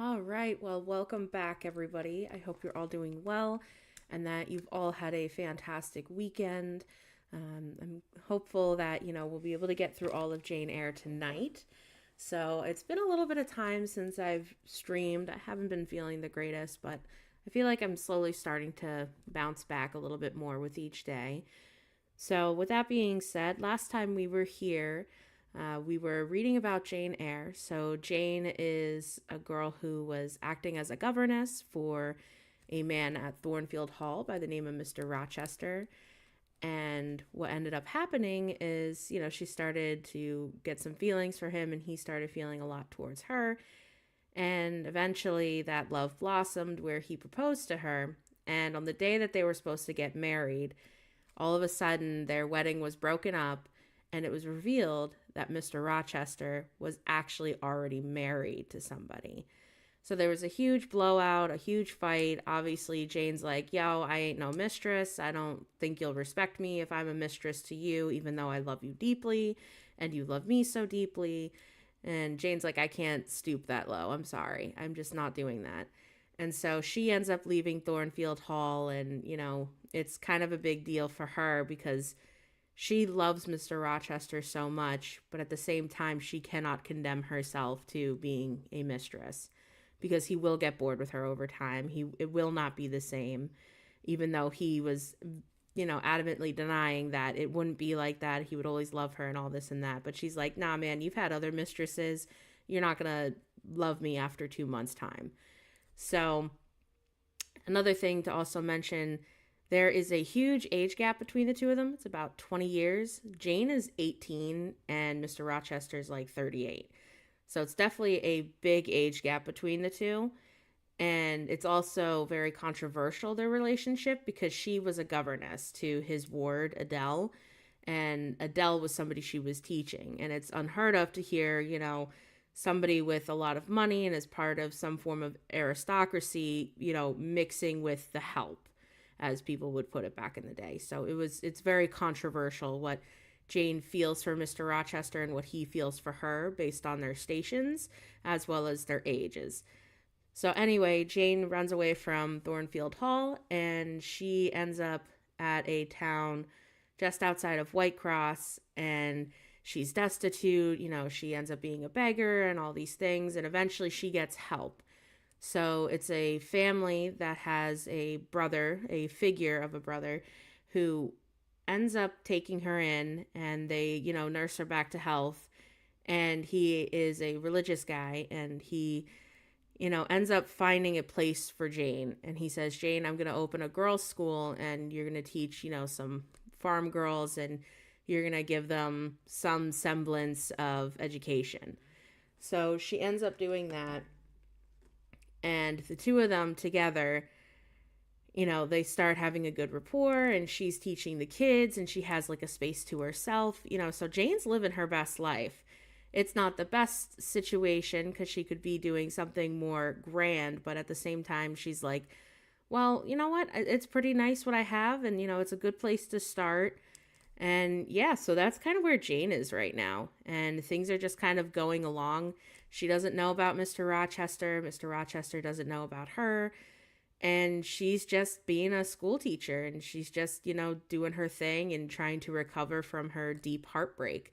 All right. Well, welcome back, everybody. I hope you're all doing well and that you've all had a fantastic weekend. I'm hopeful that, we'll be able to get through all of Jane Eyre tonight. So it's been a little bit of time since I've streamed. I haven't been feeling the greatest, but I feel like I'm slowly starting to bounce back a little bit more with each day. So, with that being said, last time we were here, we were reading about Jane Eyre. So, Jane is a girl who was acting as a governess for a man at Thornfield Hall by the name of Mr. Rochester. And what ended up happening is, she started to get some feelings for him, and he started feeling a lot towards her. And eventually, that love blossomed where he proposed to her. And on the day that they were supposed to get married, all of a sudden their wedding was broken up, and it was revealed that Mr. Rochester was actually already married to somebody. So there was a huge blowout, a huge fight. Obviously, Jane's like, yo, I ain't no mistress. I don't think you'll respect me if I'm a mistress to you, even though I love you deeply and you love me so deeply. And Jane's like, I can't stoop that low. I'm sorry. I'm just not doing that. And so she ends up leaving Thornfield Hall, and, it's kind of a big deal for her because she loves Mr. Rochester so much, but at the same time, she cannot condemn herself to being a mistress because he will get bored with her over time. It will not be the same, even though he was, adamantly denying that it wouldn't be like that. He would always love her and all this and that. But she's like, nah, man, you've had other mistresses. You're not going to love me after 2 months' time. So another thing to also mention, there is a huge age gap between the two of them. It's about 20 years. Jane is 18 and Mr. Rochester is like 38. So it's definitely a big age gap between the two. And it's also very controversial, their relationship, because she was a governess to his ward, Adele. And Adele was somebody she was teaching. And it's unheard of to hear, somebody with a lot of money and as part of some form of aristocracy, mixing with the help, as people would put it back in the day. So it's very controversial what Jane feels for Mr. Rochester and what he feels for her based on their stations as well as their ages. So anyway, Jane runs away from Thornfield Hall, and she ends up at a town just outside of Whitecross, and she's destitute. She ends up being a beggar and all these things, and eventually she gets help. So it's a family that has a brother, a figure of a brother, who ends up taking her in, and they, nurse her back to health. And he is a religious guy, and he, ends up finding a place for Jane. And he says, Jane, I'm going to open a girls' school, and you're going to teach, some farm girls, and you're going to give them some semblance of education. So she ends up doing that. And the two of them together, they start having a good rapport, and she's teaching the kids, and she has like a space to herself, so Jane's living her best life. It's not the best situation because she could be doing something more grand, but at the same time, she's like, well, you know what? It's pretty nice what I have, and, it's a good place to start. And yeah, so that's kind of where Jane is right now. And things are just kind of going along. She doesn't know about Mr. Rochester. Mr. Rochester doesn't know about her. And she's just being a school teacher, and she's just, doing her thing and trying to recover from her deep heartbreak.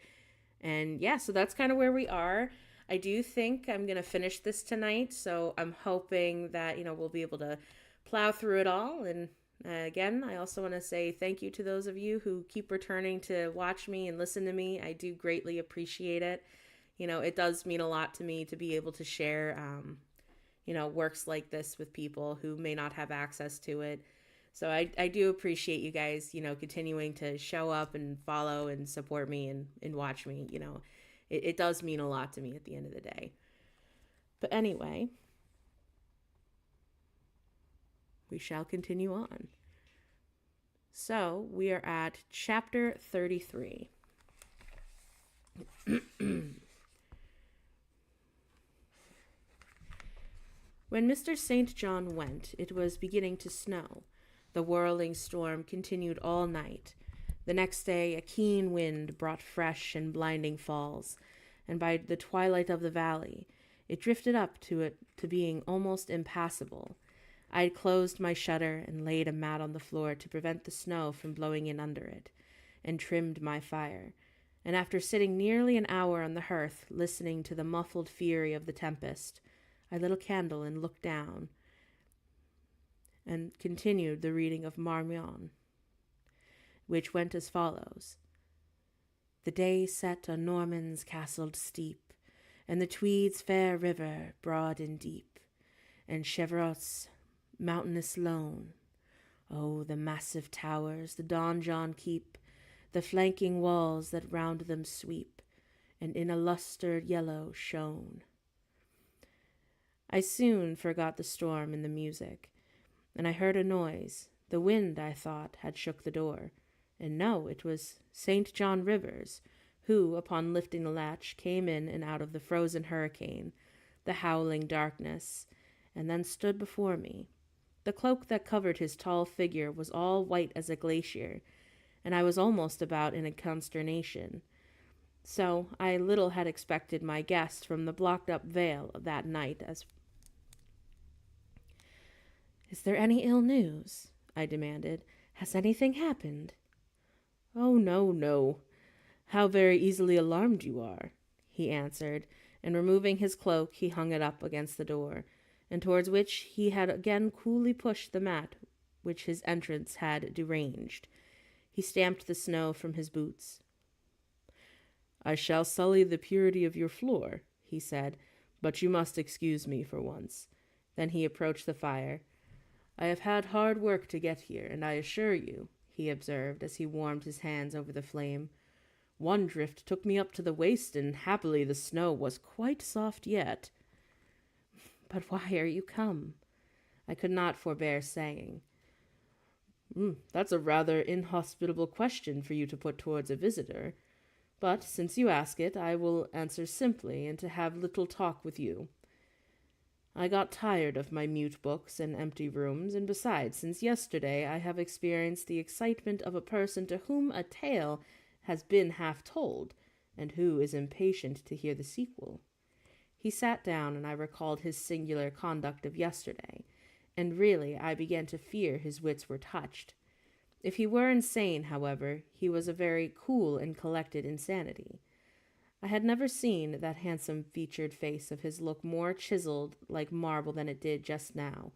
And yeah, so that's kind of where we are. I do think I'm going to finish this tonight. So I'm hoping that, we'll be able to plow through it all. And again, I also want to say thank you to those of you who keep returning to watch me and listen to me. I do greatly appreciate it. It does mean a lot to me to be able to share, works like this with people who may not have access to it. So I do appreciate you guys, continuing to show up and follow and support me and watch me. It does mean a lot to me at the end of the day. But anyway, we shall continue on. So we are at chapter 33. When Mr. St. John went, it was beginning to snow. The whirling storm continued all night. The next day a keen wind brought fresh and blinding falls, and by the twilight of the valley It drifted up to being almost impassable. I had closed my shutter and laid a mat on the floor to prevent the snow from blowing in under it, and trimmed my fire. And after sitting nearly an hour on the hearth, listening to the muffled fury of the tempest, I lit a candle and looked down, and continued the reading of Marmion, which went as follows. The day set on Norman's castled steep, and the Tweed's fair river, broad and deep, and Chevrot's mountainous lone. Oh, the massive towers, the donjon keep, the flanking walls that round them sweep, and in a lustered yellow shone. I soon forgot the storm and the music, and I heard a noise. The wind, I thought, had shook the door. And no, it was St. John Rivers, who, upon lifting the latch, came in and out of the frozen hurricane, the howling darkness, and then stood before me. The cloak that covered his tall figure was all white as a glacier, and I was almost about in a consternation. So I little had expected my guest from the blocked-up vale that night as... "Is there any ill news?" I demanded. "Has anything happened?" "Oh, no, no. How very easily alarmed you are," he answered, and removing his cloak, he hung it up against the door, and towards which he had again coolly pushed the mat which his entrance had deranged. He stamped the snow from his boots. "I shall sully the purity of your floor," he said, "but you must excuse me for once." Then he approached the fire. "I have had hard work to get here, and I assure you," he observed, as he warmed his hands over the flame, "one drift took me up to the waist, and happily the snow was quite soft yet." "But why are you come?" I could not forbear saying. That's a rather inhospitable question for you to put towards a visitor. But since you ask it, I will answer simply, and to have little talk with you. I got tired of my mute books and empty rooms, and besides, since yesterday I have experienced the excitement of a person to whom a tale has been half told, and who is impatient to hear the sequel. He sat down, and I recalled his singular conduct of yesterday, and really I began to fear his wits were touched. If he were insane, however, he was a very cool and collected insanity. I had never seen that handsome-featured face of his look more chiseled like marble than it did just now,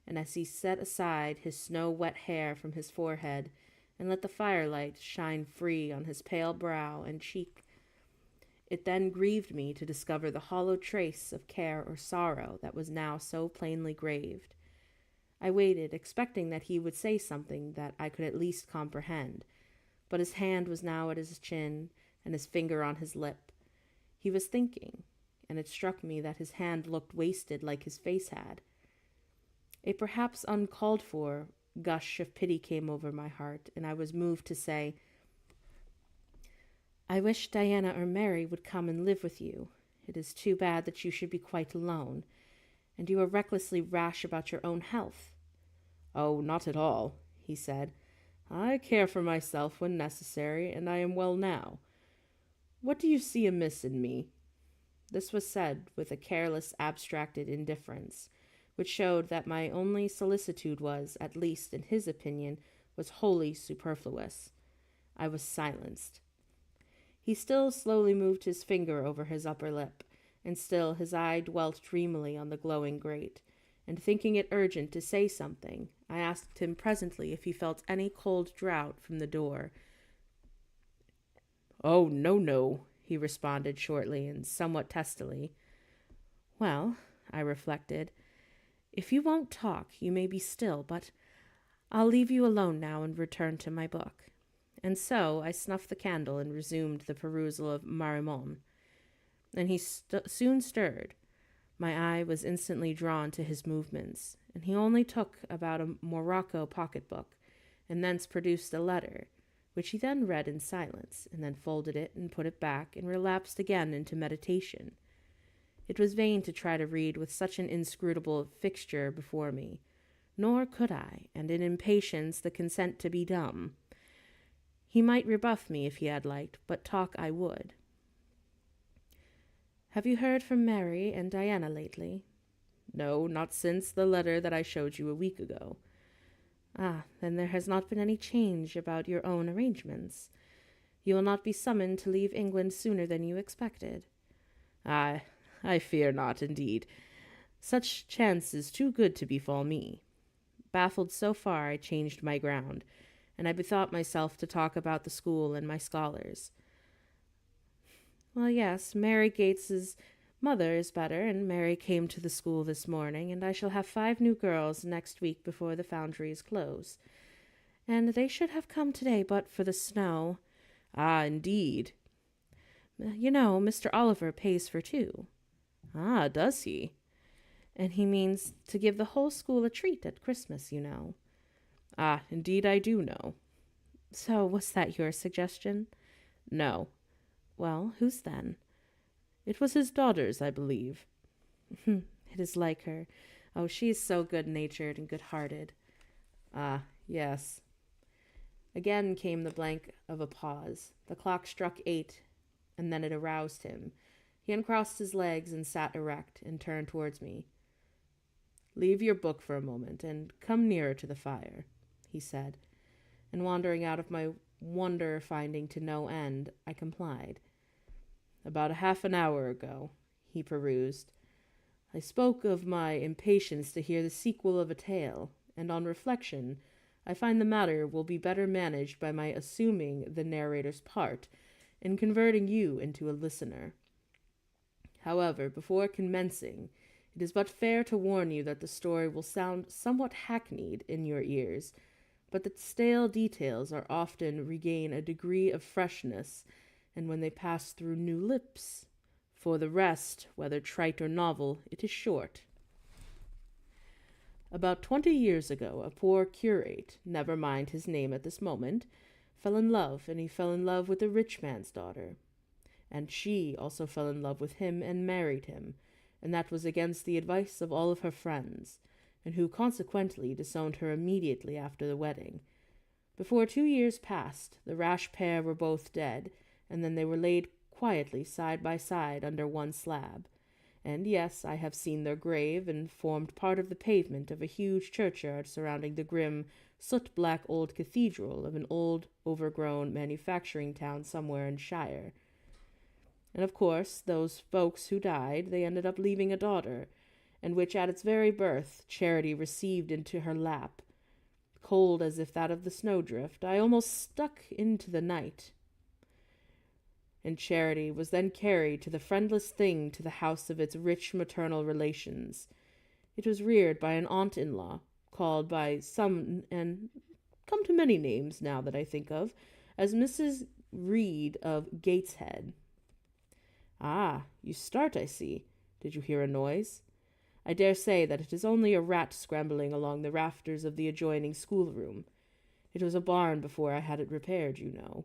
and as he set aside his snow-wet hair from his forehead and let the firelight shine free on his pale brow and cheek, it then grieved me to discover the hollow trace of care or sorrow that was now so plainly graved. I waited, expecting that he would say something that I could at least comprehend, but his hand was now at his chin and his finger on his lip. He was thinking, and it struck me that his hand looked wasted like his face had. A perhaps uncalled-for gush of pity came over my heart, and I was moved to say, "I wish Diana or Mary would come and live with you. It is too bad that you should be quite alone, and you are recklessly rash about your own health." "Oh, not at all," he said. "I care for myself when necessary, and I am well now. What do you see amiss in me?" This was said with a careless, abstracted indifference, which showed that my only solicitude was, at least in his opinion, was wholly superfluous. I was silenced. He still slowly moved his finger over his upper lip, and still his eye dwelt dreamily on the glowing grate, and thinking it urgent to say something, I asked him presently if he felt any cold draught from the door. "Oh, no, no," he responded shortly and somewhat testily. "Well," I reflected, "if you won't talk, you may be still, but I'll leave you alone now and return to my book." And so I snuffed the candle and resumed the perusal of Marmion. And he soon stirred. My eye was instantly drawn to his movements, and he only took about a morocco pocketbook, and thence produced a letter, which he then read in silence, and then folded it and put it back, and relapsed again into meditation. It was vain to try to read with such an inscrutable fixture before me, nor could I, and in impatience the consent to be dumb. He might rebuff me if he had liked, but talk I would. Have you heard from Mary and Diana lately? No, not since the letter that I showed you a week ago. Ah, then there has not been any change about your own arrangements. You will not be summoned to leave England sooner than you expected. I fear not, indeed. Such chance is too good to befall me. Baffled so far, I changed my ground, and I bethought myself to talk about the school and my scholars. Well, yes, Mary Gates's mother is better, and Mary came to the school this morning, and I shall have 5 new girls next week before the foundries close. And they should have come today but for the snow. Ah, indeed. You know, Mr. Oliver pays for 2. Ah, does he? And he means to give the whole school a treat at Christmas, you know. Ah, indeed I do know. So, was that your suggestion? No. Well, whose then? It was his daughter's, I believe. It is like her. Oh, she is so good-natured and good-hearted. Ah, yes. Again came the blank of a pause. The clock struck 8, and then it aroused him. He uncrossed his legs and sat erect and turned towards me. Leave your book for a moment and come nearer to the fire, he said, and wandering out of my wonder finding to no end, I complied. About a half an hour ago, he perused, I spoke of my impatience to hear the sequel of a tale, and on reflection, I find the matter will be better managed by my assuming the narrator's part, and converting you into a listener. However, before commencing, it is but fair to warn you that the story will sound somewhat hackneyed in your ears, but that stale details are often regain a degree of freshness, and when they pass through new lips. For the rest, whether trite or novel, it is short. About 20 years ago, a poor curate, never mind his name at this moment, fell in love, and he fell in love with a rich man's daughter. And she also fell in love with him and married him, and that was against the advice of all of her friends, and who consequently disowned her immediately after the wedding. Before 2 years passed, the rash pair were both dead, and then they were laid quietly side by side under one slab. And yes, I have seen their grave, and formed part of the pavement of a huge churchyard surrounding the grim, soot-black old cathedral of an old, overgrown manufacturing town somewhere in Shire. And of course, those folks who died, they ended up leaving a daughter, and which at its very birth Charity received into her lap. Cold as if that of the snowdrift, I almost stuck into the night. And Charity was then carried to the friendless thing to the house of its rich maternal relations. It was reared by an aunt-in-law, called by some, and come to many names now that I think of, as Mrs. Reed of Gateshead. Ah, you start, I see. Did you hear a noise? I dare say that it is only a rat scrambling along the rafters of the adjoining schoolroom. It was a barn before I had it repaired, you know.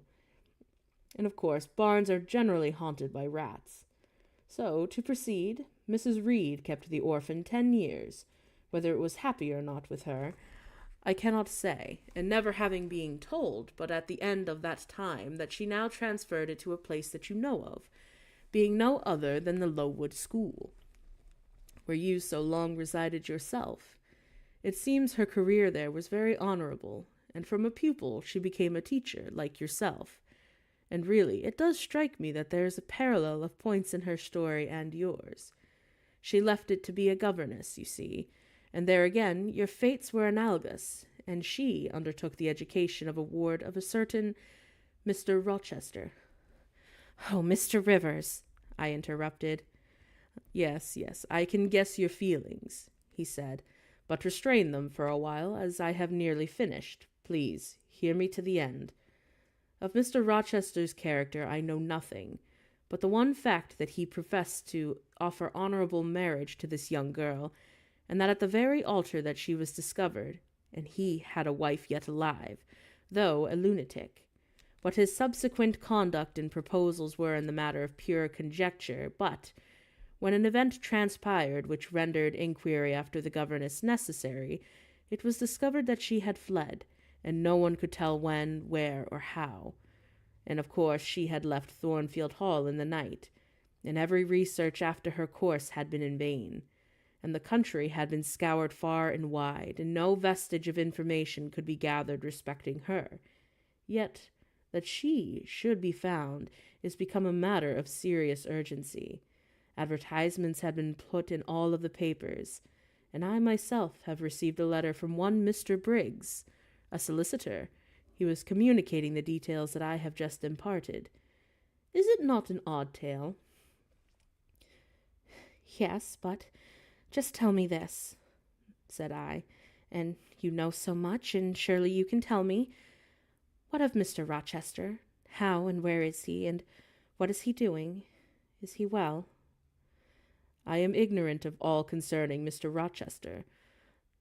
And of course, barns are generally haunted by rats. So, to proceed, Mrs. Reed kept the orphan 10 years. Whether it was happy or not with her, I cannot say, and never having been told, but at the end of that time, that she now transferred it to a place that you know of, being no other than the Lowood School, where you so long resided yourself. It seems her career there was very honorable, and from a pupil she became a teacher, like yourself. And really, it does strike me that there is a parallel of points in her story and yours. She left it to be a governess, you see, and there again your fates were analogous, and she undertook the education of a ward of a certain Mr. Rochester. Oh, Mr. Rivers, I interrupted. Yes, I can guess your feelings, he said, but restrain them for a while, as I have nearly finished. Please, hear me to the end. Of Mr. Rochester's character I know nothing, but the one fact that he professed to offer honorable marriage to this young girl, and that at the very altar that she was discovered, and he had a wife yet alive, though a lunatic. What his subsequent conduct and proposals were in the matter of pure conjecture, but when an event transpired which rendered inquiry after the governess necessary, it was discovered that she had fled, and no one could tell when, where, or how. And of course she had left Thornfield Hall in the night. and every research after her course had been in vain, and the country had been scoured far and wide, and no vestige of information could be gathered respecting her. Yet that she should be found is become a matter of serious urgency. Advertisements had been put in all of the papers, and I myself have received a letter from one Mr. Briggs, a solicitor. He was communicating the details that I have just imparted. Is it not an odd tale? Yes, but just tell me this, said I, and you know so much, and surely you can tell me. What of Mr. Rochester? How and where is he, and what is he doing? Is he well? I am ignorant of all concerning Mr. Rochester.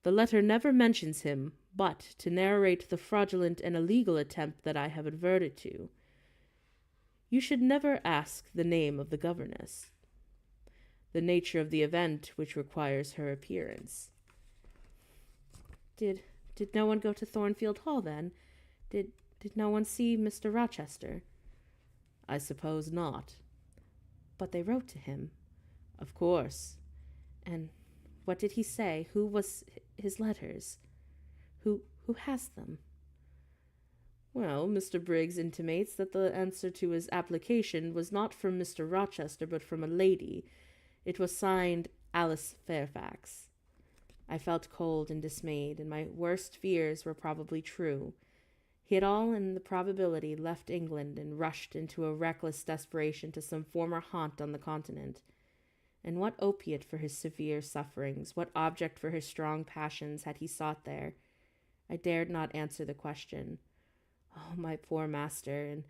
The letter never mentions him, but to narrate the fraudulent and illegal attempt that I have adverted to. You should never ask the name of the governess, the nature of the event which requires her appearance. Did no one go to Thornfield Hall, then? Did no one see Mr. Rochester? I suppose not. But they wrote to him. Of course. And what did he say? Who was his letters? Who has them? Well, Mr. Briggs intimates that the answer to his application was not from Mr. Rochester, but from a lady. It was signed Alice Fairfax. I felt cold and dismayed, and my worst fears were probably true. He had all in the probability left England and rushed into a reckless desperation to some former haunt on the continent. And what opiate for his severe sufferings, what object for his strong passions had he sought there? I dared not answer the question. Oh, my poor master, and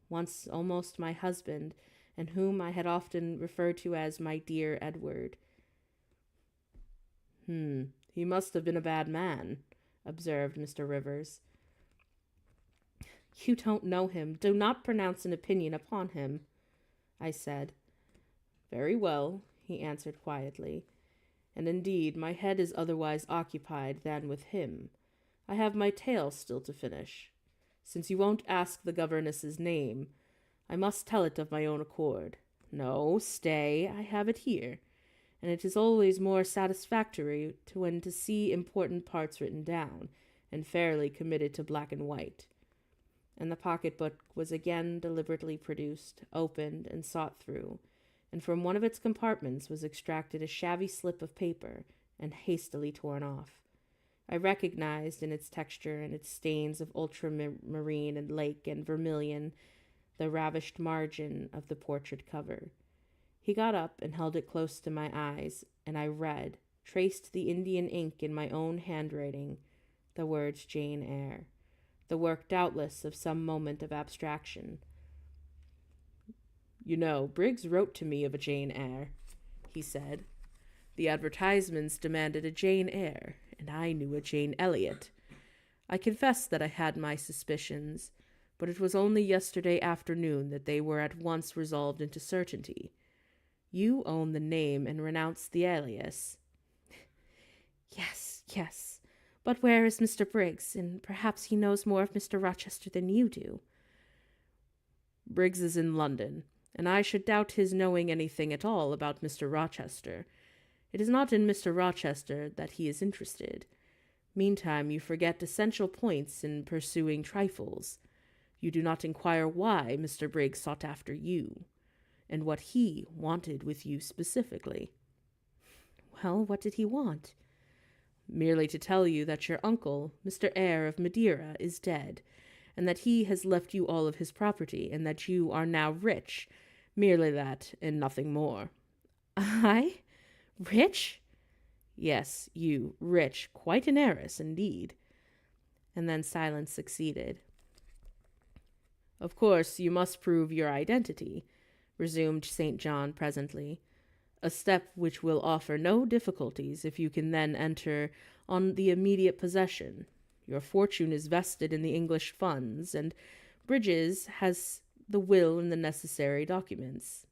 once almost my husband, and whom I had often referred to as my dear Edward. He must have been a bad man, observed Mr. Rivers. You don't know him. Do not pronounce an opinion upon him, I said. Very well, he answered quietly, and indeed my head is otherwise occupied than with him. I have my tale still to finish. Since you won't ask the governess's name, I must tell it of my own accord. No, stay, I have it here, and it is always more satisfactory to see important parts written down, and fairly committed to black and white. And the pocket-book was again deliberately produced, opened, and sought through, and from one of its compartments was extracted a shabby slip of paper, and hastily torn off. I recognized in its texture and its stains of ultramarine and lake and vermilion the ravished margin of the portrait cover. He got up and held it close to my eyes, and I read, traced the Indian ink in my own handwriting, the words Jane Eyre, the work doubtless of some moment of abstraction. You know, Briggs wrote to me of a Jane Eyre, he said. The advertisements demanded a Jane Eyre, and I knew a Jane Elliot. I confess that I had my suspicions, but it was only yesterday afternoon that they were at once resolved into certainty. You own the name and renounce the alias. Yes, but where is Mr. Briggs? And perhaps he knows more of Mr. Rochester than you do. Briggs is in London, and I should doubt his knowing anything at all about Mr. Rochester. It is not in Mr. Rochester that he is interested. Meantime, you forget essential points in pursuing trifles. You do not inquire why Mr. Briggs sought after you, and what he wanted with you specifically. Well, what did he want? Merely to tell you that your uncle, Mr. Eyre of Madeira, is dead, and that he has left you all of his property, and that you are now rich. Merely that, and nothing more. I? Rich? Yes, you, rich, quite an heiress indeed. And then silence succeeded. Of course, you must prove your identity, resumed St. John presently, a step which will offer no difficulties if you can then enter on the immediate possession. Your fortune is vested in the English funds, and Briggs has the will and the necessary documents.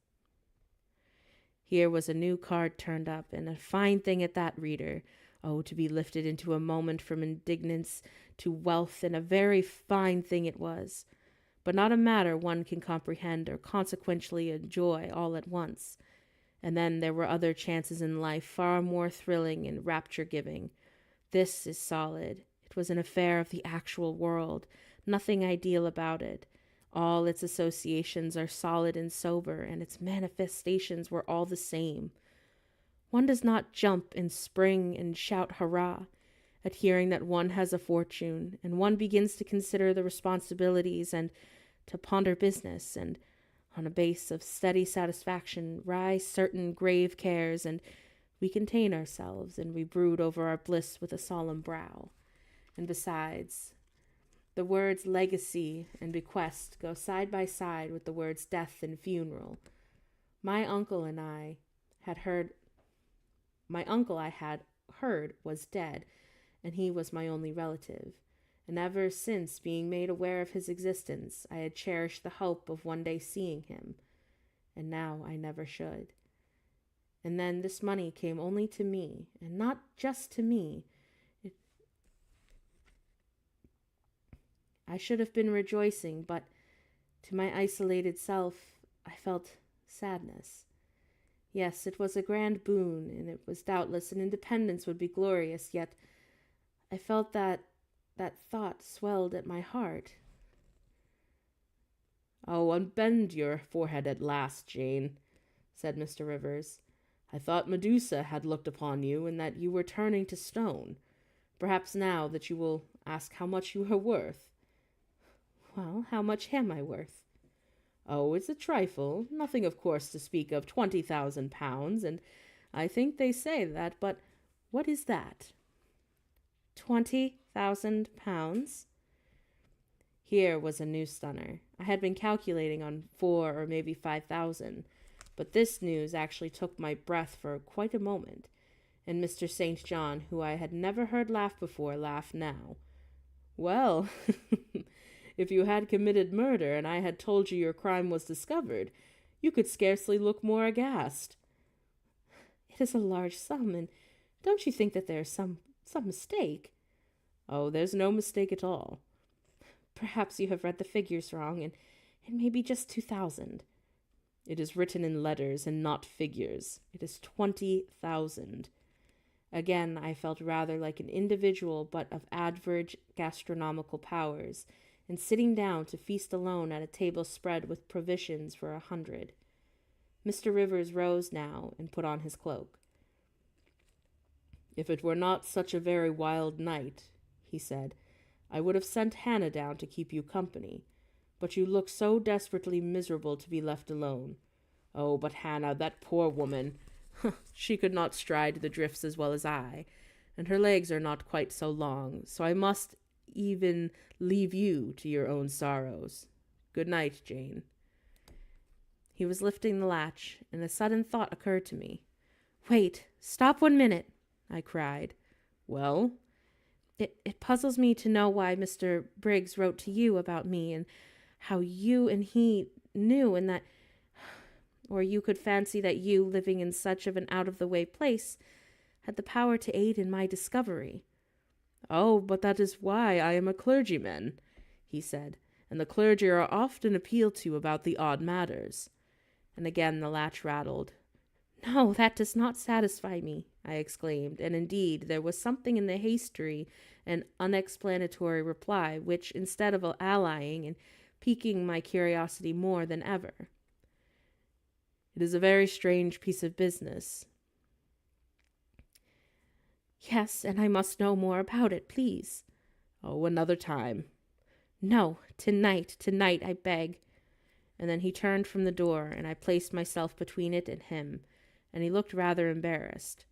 Here was a new card turned up, and a fine thing at that, reader. Oh, to be lifted into a moment from indigence to wealth, and a very fine thing it was. but not a matter one can comprehend or consequently enjoy all at once. And then there were other chances in life far more thrilling and rapture-giving. This is solid. It was an affair of the actual world, nothing ideal about it. All its associations are solid and sober, and its manifestations were all the same. One does not jump and spring and shout hurrah at hearing that one has a fortune, and one begins to consider the responsibilities and to ponder business, and on a base of steady satisfaction rise certain grave cares, and we contain ourselves, and we brood over our bliss with a solemn brow. And besides, the words legacy and bequest go side by side with the words death and funeral. My uncle I had heard was dead, and he was my only relative. And ever since being made aware of his existence, I had cherished the hope of one day seeing him, and now I never should. And then this money came only to me, and not just to me. I should have been rejoicing, but to my isolated self I felt sadness. Yes, it was a grand boon, and it was doubtless an independence would be glorious, yet I felt that thought swelled at my heart. "Oh, unbend your forehead at last, Jane," said Mr. Rivers. "I thought Medusa had looked upon you, and that you were turning to stone. Perhaps now that you will ask how much you are worth." "Well, how much am I worth?" "Oh, it's a trifle, nothing of course to speak of, 20,000 pounds, and I think they say that, but what is that?" 20,000 pounds? Here was a new stunner. I had been calculating on 4 or maybe 5,000, but this news actually took my breath for quite a moment, and Mr. St. John, who I had never heard laugh before, laughed now. "Well, if you had committed murder and I had told you your crime was discovered, you could scarcely look more aghast." "It is a large sum, and don't you think that there is some mistake?" "Oh, there's no mistake at all." "Perhaps you have read the figures wrong, and it may be just 2,000. "It is written in letters and not figures. It is 20,000. Again, I felt rather like an individual, but of average gastronomical powers, and sitting down to feast alone at a table spread with provisions for 100. Mr. Rivers rose now and put on his cloak. "If it were not such a very wild night," he said, "I would have sent Hannah down to keep you company. But you look so desperately miserable to be left alone. Oh, but Hannah, that poor woman, she could not stride the drifts as well as I, and her legs are not quite so long, so I must even leave you to your own sorrows. Good night, Jane." He was lifting the latch, and a sudden thought occurred to me. "Wait, stop 1 minute," I cried. "Well?" It puzzles me to know why Mr. Briggs wrote to you about me, and how you and he knew, and that, or you could fancy that you, living in such of an out-of-the-way place, had the power to aid in my discovery." "Oh, but that is why I am a clergyman," he said, "and the clergy are often appealed to about the odd matters." And again the latch rattled. "No, that does not satisfy me," I exclaimed, and indeed there was something in the hasty and unexplanatory reply which, instead of allaying and piquing my curiosity more than ever. "It is a very strange piece of business." "Yes, and I must know more about it, please." "Oh, another time." "No, tonight, I beg." And then he turned from the door, and I placed myself between it and him, and he looked rather embarrassed.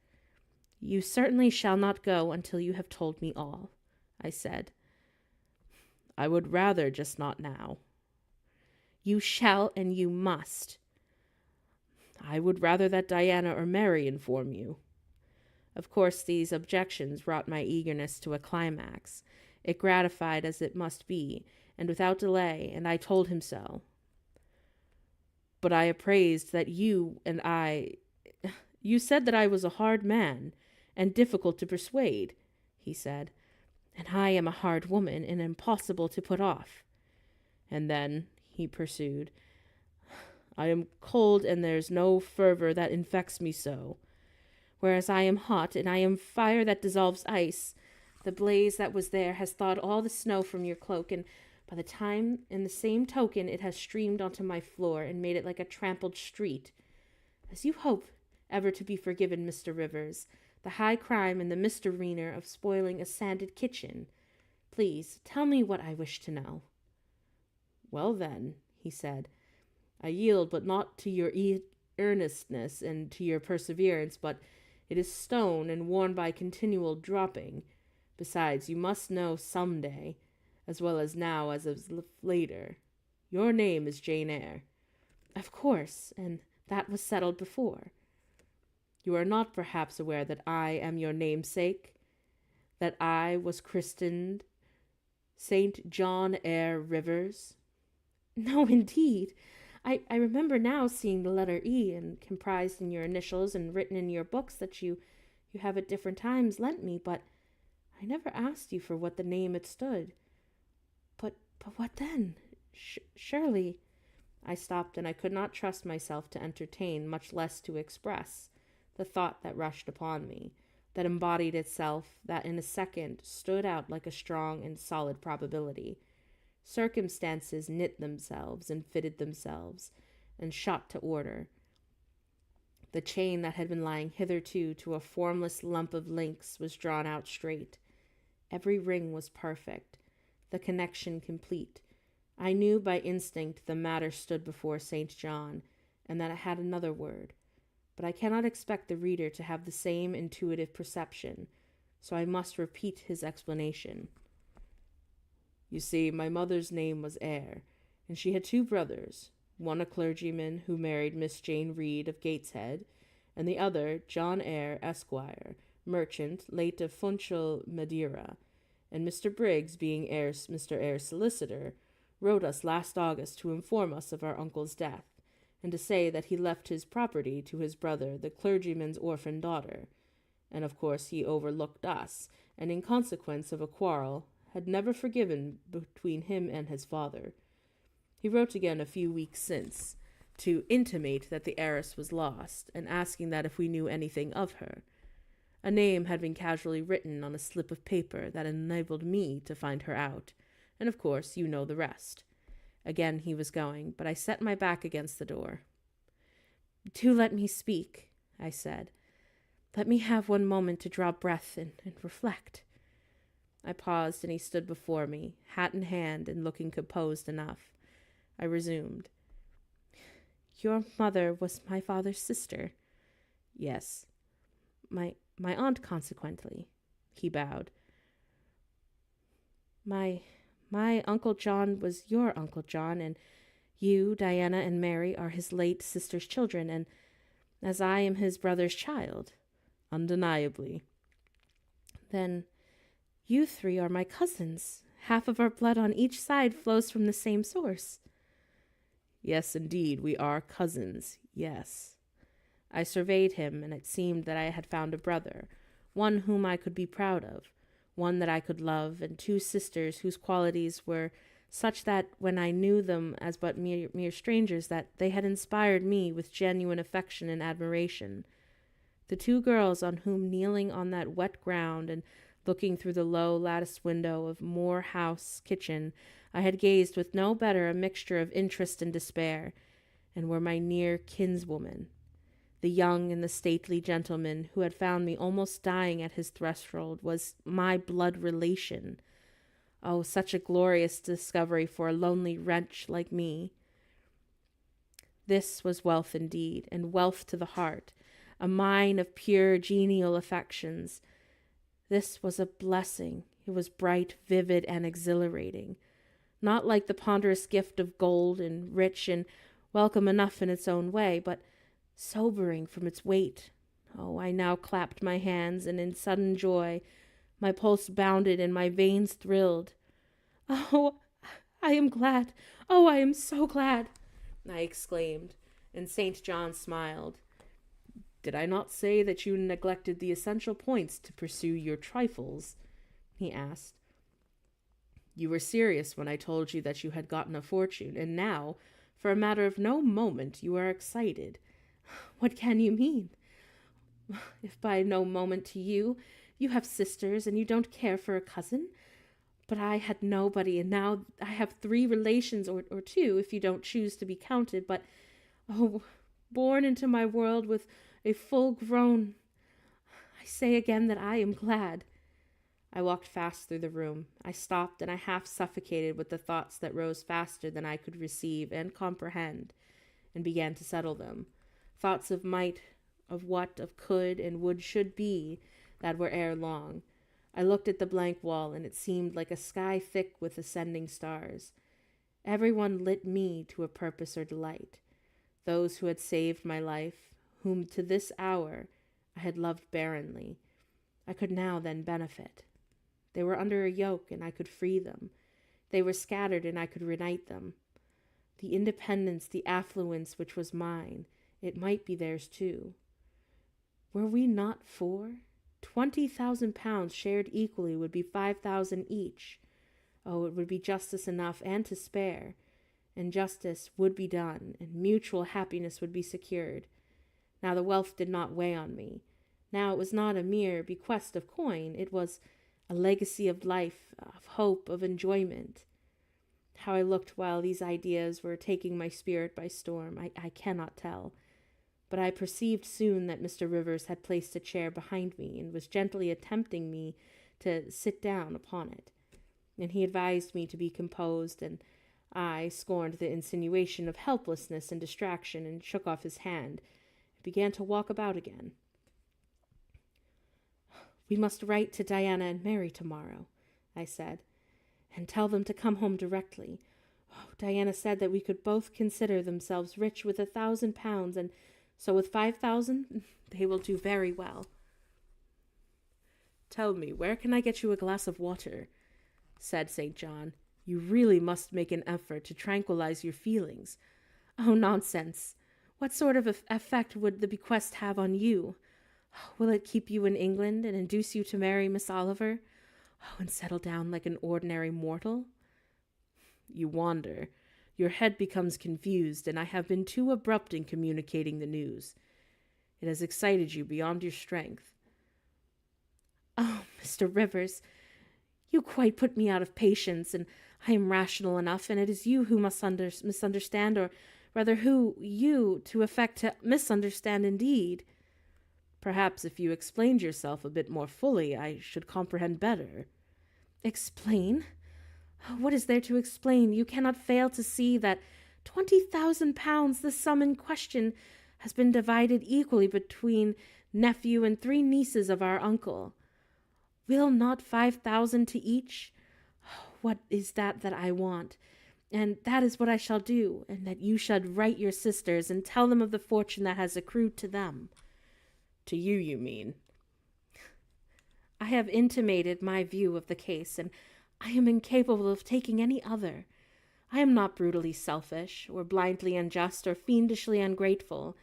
"You certainly shall not go until you have told me all," I said. "I would rather just not now." "You shall, and you must." "I would rather that Diana or Mary inform you." Of course, these objections brought my eagerness to a climax. It gratified as it must be, and without delay, and I told him so. "But I appraised that you said that I was a hard man, and difficult to persuade," he said. "And I am a hard woman, and impossible to put off." And then he pursued, I am cold, and there's no fervor that infects me so, whereas I am hot, and I am fire that dissolves ice. The blaze that was there has thawed all the snow from your cloak, and by the time, in the same token, it has streamed onto my floor and made it like a trampled street. As you hope ever to be forgiven, Mr. Rivers, the high crime and the misdemeanor of spoiling a sanded kitchen. Please, tell me what I wish to know. Well, then, he said, I yield, but not to your earnestness and to your perseverance, but it is stone and worn by continual dropping. Besides, you must know some day, as well as now as of later. Your name is Jane Eyre. Of course, and that was settled before. You are not perhaps aware that I am your namesake, that I was christened St. John Eyre Rivers? No, indeed. I remember now seeing the letter E, and comprised in your initials and written in your books that you have at different times lent me, but I never asked you for what the name it stood. But what then? Surely... I stopped, and I could not trust myself to entertain, much less to express, the thought that rushed upon me, that embodied itself, that in a second stood out like a strong and solid probability. Circumstances knit themselves and fitted themselves, and shot to order. The chain that had been lying hitherto to a formless lump of links was drawn out straight. Every ring was perfect, the connection complete. I knew by instinct the matter stood before St. John, and that it had another word. But I cannot expect the reader to have the same intuitive perception, so I must repeat his explanation. You see, my mother's name was Eyre, and she had 2 brothers, one a clergyman who married Miss Jane Reed of Gateshead, and the other John Eyre, Esquire, merchant, late of Funchal, Madeira, and Mr. Briggs, being Mr. Eyre's solicitor, wrote us last August to inform us of our uncle's death, and to say that he left his property to his brother, the clergyman's orphan daughter. And of course he overlooked us, and in consequence of a quarrel, had never forgiven between him and his father. He wrote again a few weeks since, to intimate that the heiress was lost, and asking that if we knew anything of her. A name had been casually written on a slip of paper that enabled me to find her out, and of course you know the rest. Again he was going, but I set my back against the door. Do let me speak, I said. Let me have one moment to draw breath and reflect. I paused, and he stood before me, hat in hand, and looking composed enough. I resumed. Your mother was my father's sister. Yes. My aunt, consequently. He bowed. My Uncle John was your Uncle John, and you, Diana, and Mary are his late sister's children, and as I am his brother's child. Undeniably. Then you 3 are my cousins. Half of our blood on each side flows from the same source. Yes, indeed, we are cousins, yes. I surveyed him, and it seemed that I had found a brother, one whom I could be proud of, one that I could love, and 2 sisters whose qualities were such that when I knew them as but mere strangers, that they had inspired me with genuine affection and admiration. The 2 girls on whom, kneeling on that wet ground and looking through the low latticed window of Moore House kitchen, I had gazed with no better a mixture of interest and despair, and were my near kinswoman. The young and the stately gentleman who had found me almost dying at his threshold was my blood relation. Oh, such a glorious discovery for a lonely wretch like me. This was wealth indeed, and wealth to the heart, a mine of pure, genial affections. This was a blessing. It was bright, vivid, and exhilarating. Not like the ponderous gift of gold, and rich and welcome enough in its own way, but sobering from its weight. Oh, I now clapped my hands, and in sudden joy my pulse bounded and my veins thrilled. Oh, I am glad. Oh, I am so glad, I exclaimed, and St. John smiled. Did I not say that you neglected the essential points to pursue your trifles? He asked. You were serious when I told you that you had gotten a fortune, and now, for a matter of no moment, you are excited. What can you mean? If by no moment to you, you have sisters and you don't care for a cousin. But I had nobody, and now I have 3 relations, or 2, if you don't choose to be counted, but, oh, born into my world with a full-grown... I say again that I am glad. I walked fast through the room. I stopped, and I half suffocated with the thoughts that rose faster than I could receive and comprehend, and began to settle them. Thoughts of might, of what, of could, and would should be, that were ere long. I looked at the blank wall, and it seemed like a sky thick with ascending stars. Everyone lit me to a purpose or delight. Those who had saved my life, whom to this hour I had loved barrenly, I could now then benefit. They were under a yoke, and I could free them. They were scattered, and I could reunite them. The independence, the affluence which was mine, it might be theirs too. Were we not 4? 20,000 pounds shared equally would be 5,000 each. Oh, it would be justice enough and to spare, and justice would be done, and mutual happiness would be secured. Now the wealth did not weigh on me. Now it was not a mere bequest of coin, it was a legacy of life, of hope, of enjoyment. How I looked while these ideas were taking my spirit by storm, I cannot tell. But I perceived soon that Mr. Rivers had placed a chair behind me and was gently attempting me to sit down upon it. And he advised me to be composed, and I scorned the insinuation of helplessness and distraction, and shook off his hand, and began to walk about again. "We must write to Diana and Mary tomorrow," I said, "and tell them to come home directly. Oh, Diana said that we could both consider themselves rich with 1,000 pounds, and so with 5,000 they will do very well." "Tell me, where can I get you a glass of water?" said St. John. "You really must make an effort to tranquilize your feelings." "Oh, nonsense. What sort of effect would the bequest have on you? Will it keep you in England and induce you to marry Miss Oliver? Oh, and settle down like an ordinary mortal?" "You wander. Your head becomes confused, and I have been too abrupt in communicating the news. It has excited you beyond your strength." "Oh, Mr. Rivers, you quite put me out of patience, and I am rational enough, and it is you who must misunderstand, or rather you to affect to misunderstand indeed." "Perhaps if you explained yourself a bit more fully, I should comprehend better." "Explain? What is there to explain? You cannot fail to see that 20,000 pounds, the sum in question, has been divided equally between nephew and 3 nieces of our uncle. Will not 5,000 to each? What is that I want? And that is what I shall do, and that you should write your sisters and tell them of the fortune that has accrued to them." "To you, you mean?" "I have intimated my view of the case, and I am incapable of taking any other. I am not brutally selfish, or blindly unjust, or fiendishly ungrateful.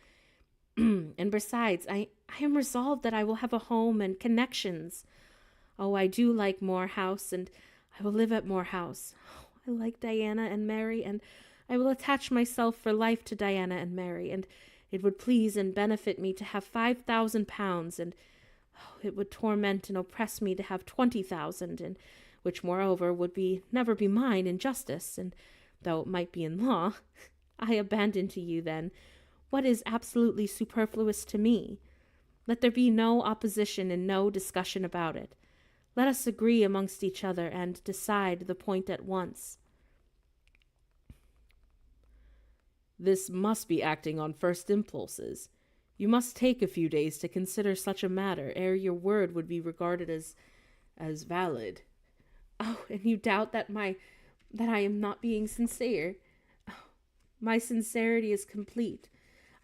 And besides, I am resolved that I will have a home and connections. Oh, I do like Moor House, and I will live at Moor House. Oh, I like Diana and Mary, and I will attach myself for life to Diana and Mary, and it would please and benefit me to have 5,000 pounds, and it would torment and oppress me to have 20,000, and which, moreover, would never be mine in justice, and though it might be in law. I abandon to you, then, what is absolutely superfluous to me. Let there be no opposition and no discussion about it. Let us agree amongst each other and decide the point at once." "This must be acting on first impulses. You must take a few days to consider such a matter ere your word would be regarded as valid." "Oh, and you doubt that I am not being sincere? Oh, my sincerity is complete.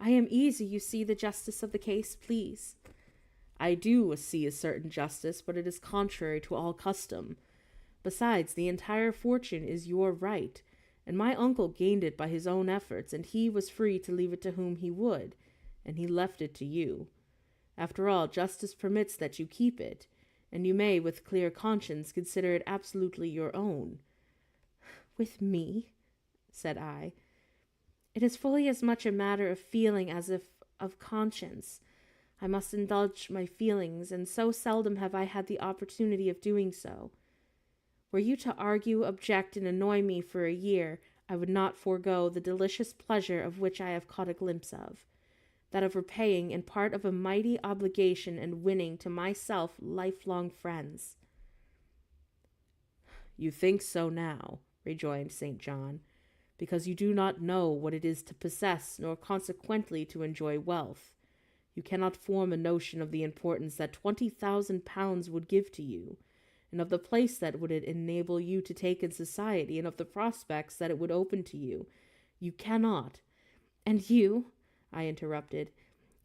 I am easy, you see the justice of the case, please." "I do see a certain justice, but it is contrary to all custom. Besides, the entire fortune is your right, and my uncle gained it by his own efforts, and he was free to leave it to whom he would, and he left it to you. After all, justice permits that you keep it, and you may, with clear conscience, consider it absolutely your own. With me, said I. It is fully as much a matter of feeling as if of conscience. I must indulge my feelings, and so seldom have I had the opportunity of doing so. Were you to argue, object, and annoy me for a year, I would not forego the delicious pleasure of which I have caught a glimpse of, that of repaying in part of a mighty obligation and winning to myself lifelong friends. You think so now, rejoined St. John, because you do not know what it is to possess, nor consequently to enjoy wealth. You cannot form a notion of the importance that 20,000 pounds would give to you, and of the place that would enable you to take in society, and of the prospects that it would open to you. You cannot. And you, I interrupted,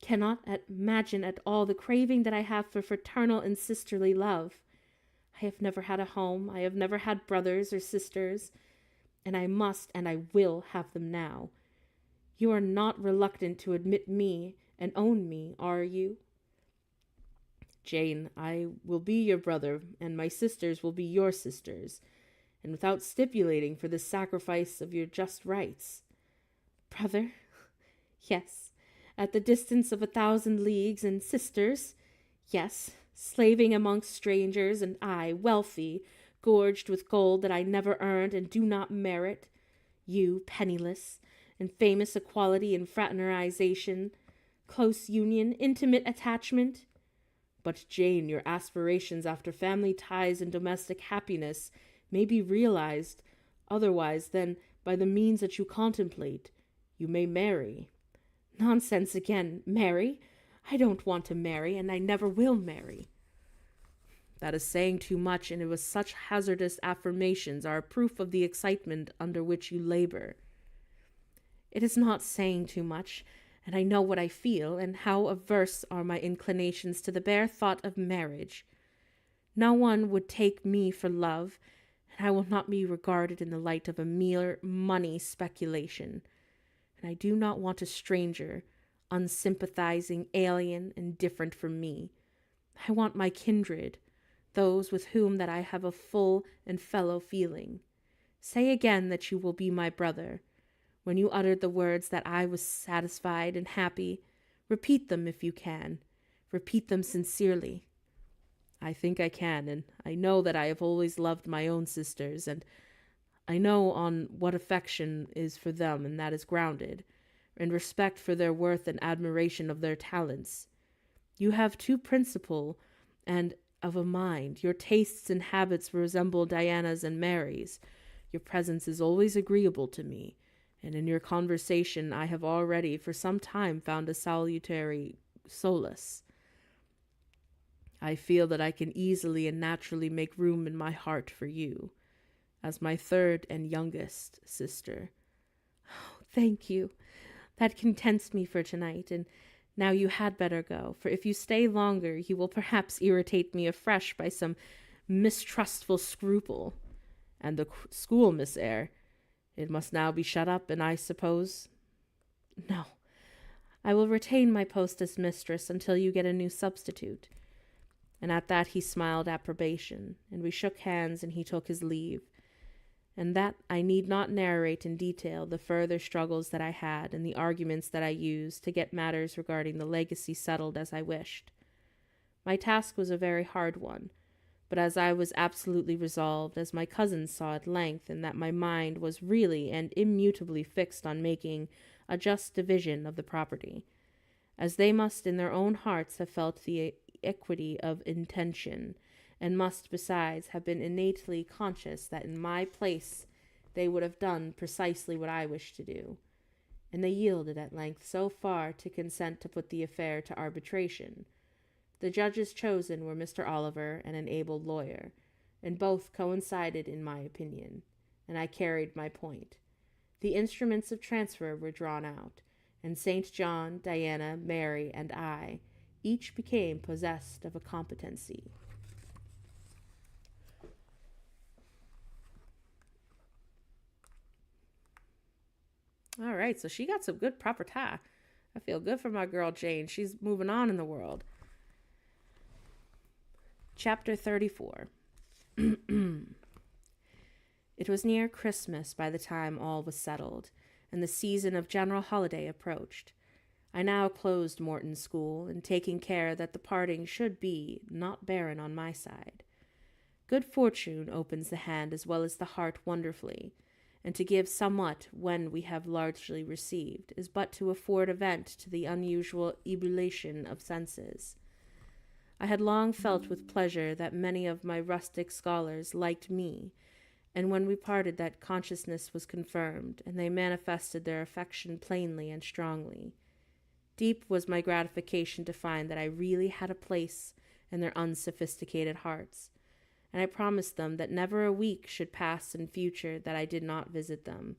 cannot imagine at all the craving that I have for fraternal and sisterly love. I have never had a home, I have never had brothers or sisters, and I must and I will have them now. You are not reluctant to admit me and own me, are you? Jane, I will be your brother, and my sisters will be your sisters, and without stipulating for the sacrifice of your just rights. Brother? Yes, at the distance of 1,000 leagues, and sisters? Yes, slaving amongst strangers, and I, wealthy, gorged with gold that I never earned and do not merit. You, penniless, and famous equality and fraternization, close union, intimate attachment. But, Jane, your aspirations after family ties and domestic happiness may be realized otherwise than by the means that you contemplate. You may marry. Nonsense again. Marry? I don't want to marry, and I never will marry. That is saying too much, and it was such hazardous affirmations are a proof of the excitement under which you labor. It is not saying too much, and I know what I feel, and how averse are my inclinations to the bare thought of marriage. No one would take me for love, and I will not be regarded in the light of a mere money speculation. And I do not want a stranger, unsympathizing, alien, and different from me. I want my kindred, those with whom that I have a full and fellow feeling. Say again that you will be my brother. When you uttered the words that I was satisfied and happy, repeat them if you can. Repeat them sincerely. I think I can, and I know that I have always loved my own sisters, and I know on what affection is for them, and that is grounded, and respect for their worth and admiration of their talents. You have too principle and of a mind. Your tastes and habits resemble Diana's and Mary's. Your presence is always agreeable to me, and in your conversation I have already for some time found a salutary solace. I feel that I can easily and naturally make room in my heart for you, as my third and youngest sister. Oh, thank you. That contents me for tonight, and now you had better go, for if you stay longer you will perhaps irritate me afresh by some mistrustful scruple. And the school, Miss Eyre, it must now be shut up, and I suppose... No, I will retain my post as mistress until you get a new substitute. And at that he smiled approbation, and we shook hands, and he took his leave. And that I need not narrate in detail the further struggles that I had, and the arguments that I used to get matters regarding the legacy settled as I wished. My task was a very hard one, but as I was absolutely resolved, as my cousins saw at length, and that my mind was really and immutably fixed on making a just division of the property, as they must in their own hearts have felt the equity of intention, and must besides have been innately conscious that in my place they would have done precisely what I wished to do. And they yielded at length so far to consent to put the affair to arbitration. The judges chosen were Mr. Oliver and an able lawyer, and both coincided in my opinion, and I carried my point. The instruments of transfer were drawn out, and St. John, Diana, Mary, and I each became possessed of a competency. All right, so she got some good proper tie. I feel good for my girl Jane. She's moving on in the world. Chapter 34. It was near Christmas by the time all was settled, and the season of general holiday approached. I now closed Morton's school, and taking care that the parting should be not barren on my side. Good fortune opens the hand as well as the heart wonderfully, and to give somewhat when we have largely received is but to afford a vent to the unusual ebullition of senses. I had long felt with pleasure that many of my rustic scholars liked me, and when we parted that consciousness was confirmed, and they manifested their affection plainly and strongly. Deep was my gratification to find that I really had a place in their unsophisticated hearts, and I promised them that never a week should pass in future that I did not visit them,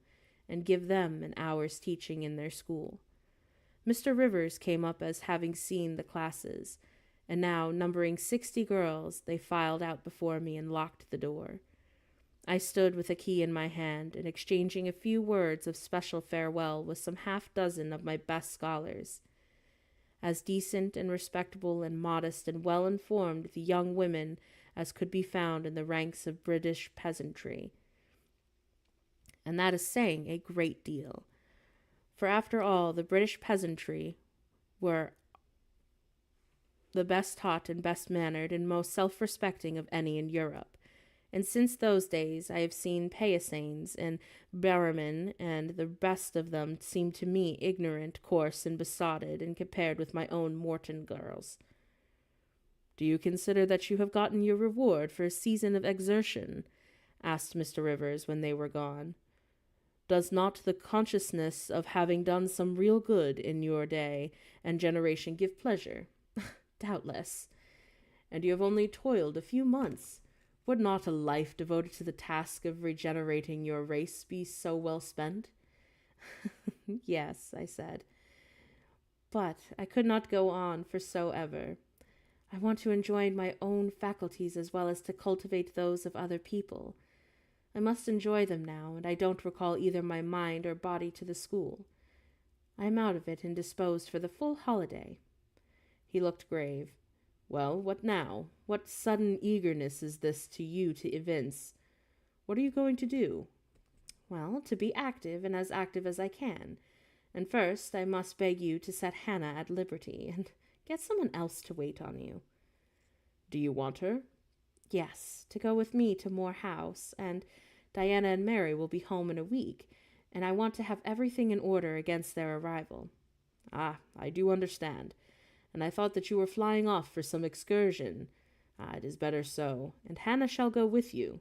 and give them an hour's teaching in their school. Mr. Rivers came up as having seen the classes, and now, numbering 60 girls, they filed out before me and locked the door. I stood with a key in my hand, and exchanging a few words of special farewell with some half-dozen of my best scholars. As decent and respectable and modest and well-informed the young women as could be found in the ranks of British peasantry. And that is saying a great deal. For after all, the British peasantry were the best taught and best mannered and most self-respecting of any in Europe. And since those days I have seen paysannes and barrowmen, and the best of them seem to me ignorant, coarse, and besotted, and compared with my own Morton girls. "Do you consider that you have gotten your reward for a season of exertion?" asked Mr. Rivers when they were gone. "Does not the consciousness of having done some real good in your day and generation give pleasure?" "Doubtless." "And you have only toiled a few months. Would not a life devoted to the task of regenerating your race be so well spent?" "Yes," I said, "but I could not go on for so ever. I want to enjoy my own faculties as well as to cultivate those of other people. I must enjoy them now, and I don't recall either my mind or body to the school. I am out of it and disposed for the full holiday." He looked grave. "Well, what now? What sudden eagerness is this to you to evince? What are you going to do?" "Well, to be active, and as active as I can. And first I must beg you to set Hannah at liberty, and get someone else to wait on you." "Do you want her?" "Yes, to go with me to Moor House, and Diana and Mary will be home in a week, and I want to have everything in order against their arrival." "Ah, I do understand. And I thought that you were flying off for some excursion. It is better so, and Hannah shall go with you."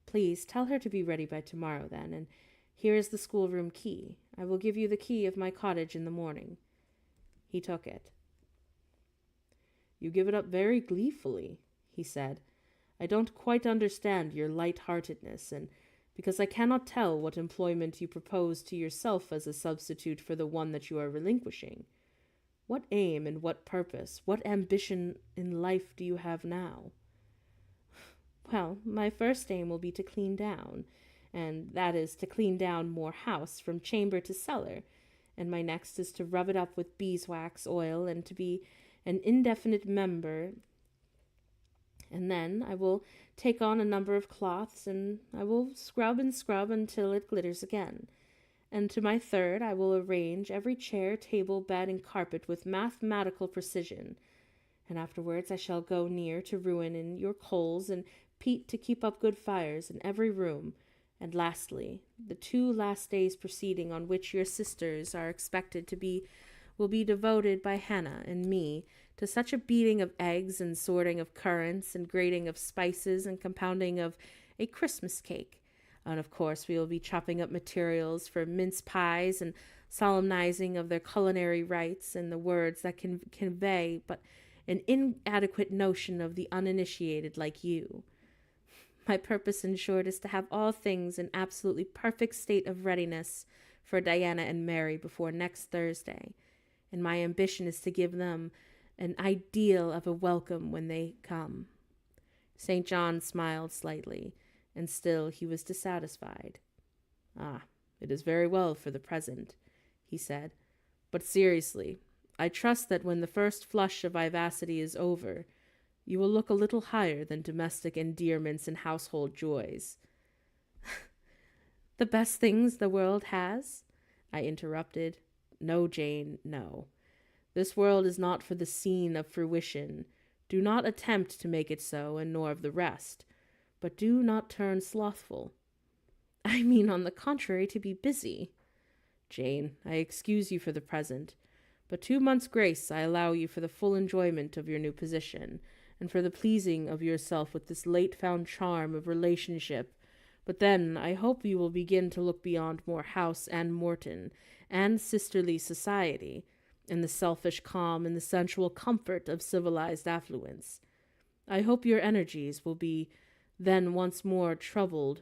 "Please tell her to be ready by tomorrow, then, and here is the schoolroom key. I will give you the key of my cottage in the morning." He took it. "You give it up very gleefully," he said. "I don't quite understand your light-heartedness, and because I cannot tell what employment you propose to yourself as a substitute for the one that you are relinquishing. What aim and what purpose, what ambition in life do you have now?" "Well, my first aim will be to clean down, and that is to clean down Moor House from chamber to cellar, and my next is to rub it up with beeswax oil and to be an indefinite member, and then I will take on a number of cloths, and I will scrub and scrub until it glitters again. And to my third I will arrange every chair, table, bed, and carpet with mathematical precision. And afterwards I shall go near to ruin in your coals and peat to keep up good fires in every room. And lastly, the 2 last days proceeding on which your sisters are expected to be will be devoted by Hannah and me to such a beating of eggs and sorting of currants and grating of spices and compounding of a Christmas cake. And of course we will be chopping up materials for mince pies and solemnizing of their culinary rites and the words that can convey but an inadequate notion of the uninitiated like you. My purpose, in short, is to have all things in absolutely perfect state of readiness for Diana and Mary before next Thursday, and my ambition is to give them an ideal of a welcome when they come." St. John smiled slightly, and still he was dissatisfied. "Ah, it is very well for the present," he said. "But seriously, I trust that when the first flush of vivacity is over, you will look a little higher than domestic endearments and household joys." The best things the world has? I interrupted. No, Jane, no. This world is not for the scene of fruition. Do not attempt to make it so, and nor of the rest. But do not turn slothful. I mean, on the contrary, to be busy. Jane, I excuse you for the present, but 2 months' grace I allow you for the full enjoyment of your new position, and for the pleasing of yourself with this late-found charm of relationship. But then I hope you will begin to look beyond more House and Morton, and sisterly society, and the selfish calm and the sensual comfort of civilized affluence. I hope your energies will be then once more troubled,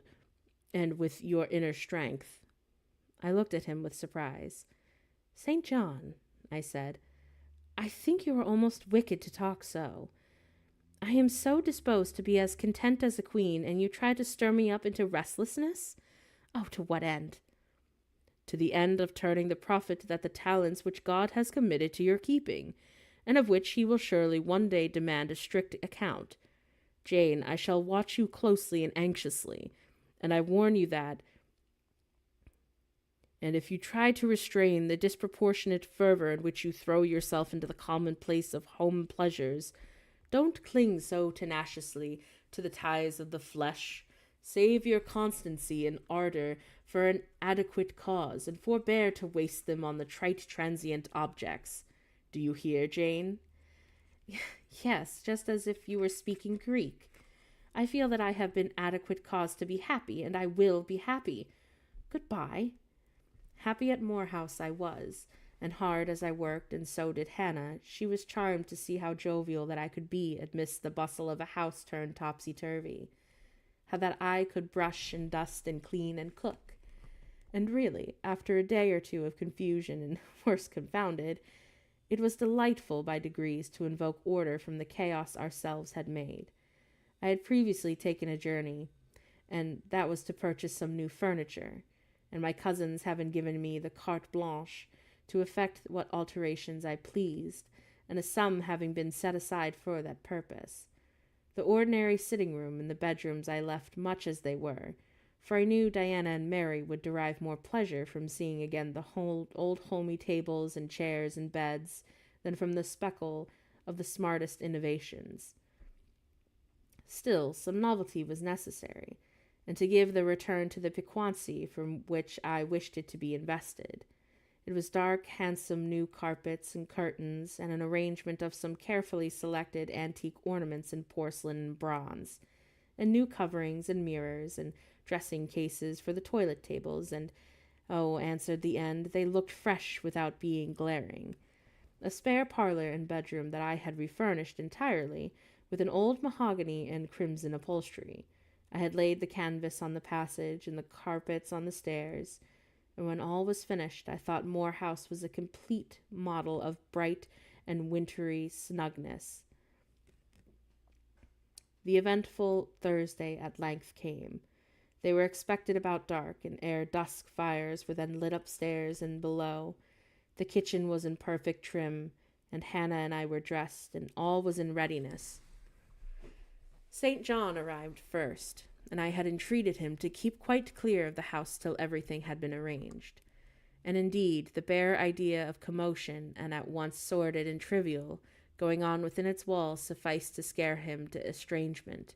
and with your inner strength. I looked at him with surprise. St. John, I said, I think you are almost wicked to talk so. I am so disposed to be as content as a queen, and you try to stir me up into restlessness? Oh, to what end? To the end of turning the profit that the talents which God has committed to your keeping, and of which he will surely one day demand a strict account. Jane, I shall watch you closely and anxiously, and I warn you that, and if you try to restrain the disproportionate fervor in which you throw yourself into the commonplace of home pleasures, don't cling so tenaciously to the ties of the flesh. Save your constancy and ardor for an adequate cause, and forbear to waste them on the trite transient objects. Do you hear, Jane? Yes, just as if you were speaking Greek. I feel that I have been adequate cause to be happy, and I will be happy. Goodbye. Happy at Moor House I was, and hard as I worked, and so did Hannah. She was charmed to see how jovial that I could be amidst the bustle of a house turned topsy-turvy, how that I could brush and dust and clean and cook. And really, after a day or two of confusion and worse confounded, it was delightful by degrees to invoke order from the chaos ourselves had made. I had previously taken a journey, and that was to purchase some new furniture, and my cousins having given me the carte blanche to effect what alterations I pleased, and a sum having been set aside for that purpose. The ordinary sitting-room and the bedrooms I left much as they were, for I knew Diana and Mary would derive more pleasure from seeing again the whole old homey tables and chairs and beds than from the speckle of the smartest innovations. Still, some novelty was necessary, and to give the return to the piquancy from which I wished it to be invested. It was dark, handsome new carpets and curtains, and an arrangement of some carefully selected antique ornaments in porcelain and bronze, and new coverings and mirrors and dressing cases for the toilet tables, and, oh, answered the end, they looked fresh without being glaring. A spare parlor and bedroom that I had refurnished entirely, with an old mahogany and crimson upholstery. I had laid the canvas on the passage and the carpets on the stairs, and when all was finished, I thought Moor House was a complete model of bright and wintry snugness. The eventful Thursday at length came. They were expected about dark, and ere dusk fires were then lit upstairs and below. The kitchen was in perfect trim, and Hannah and I were dressed, and all was in readiness. St. John arrived first, and I had entreated him to keep quite clear of the house till everything had been arranged. And indeed, the bare idea of commotion, and at once sordid and trivial, going on within its walls sufficed to scare him to estrangement.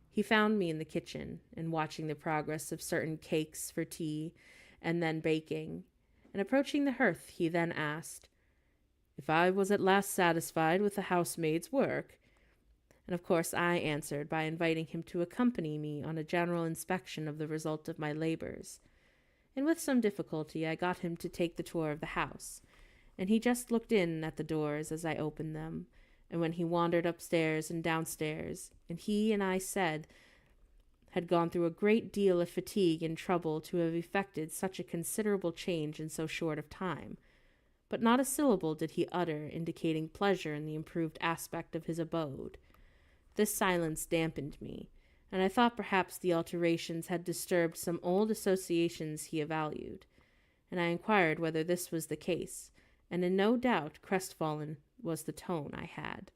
He found me in the kitchen, and watching the progress of certain cakes for tea, and then baking, and approaching the hearth, he then asked, "If I was at last satisfied with the housemaid's work?" And of course I answered by inviting him to accompany me on a general inspection of the result of my labors. And with some difficulty I got him to take the tour of the house, and he just looked in at the doors as I opened them, and when he wandered upstairs and downstairs, and he and I said had gone through a great deal of fatigue and trouble to have effected such a considerable change in so short a time. But not a syllable did he utter, indicating pleasure in the improved aspect of his abode. This silence dampened me, and I thought perhaps the alterations had disturbed some old associations he valued, and I inquired whether this was the case, and in no doubt crestfallen was the tone I had.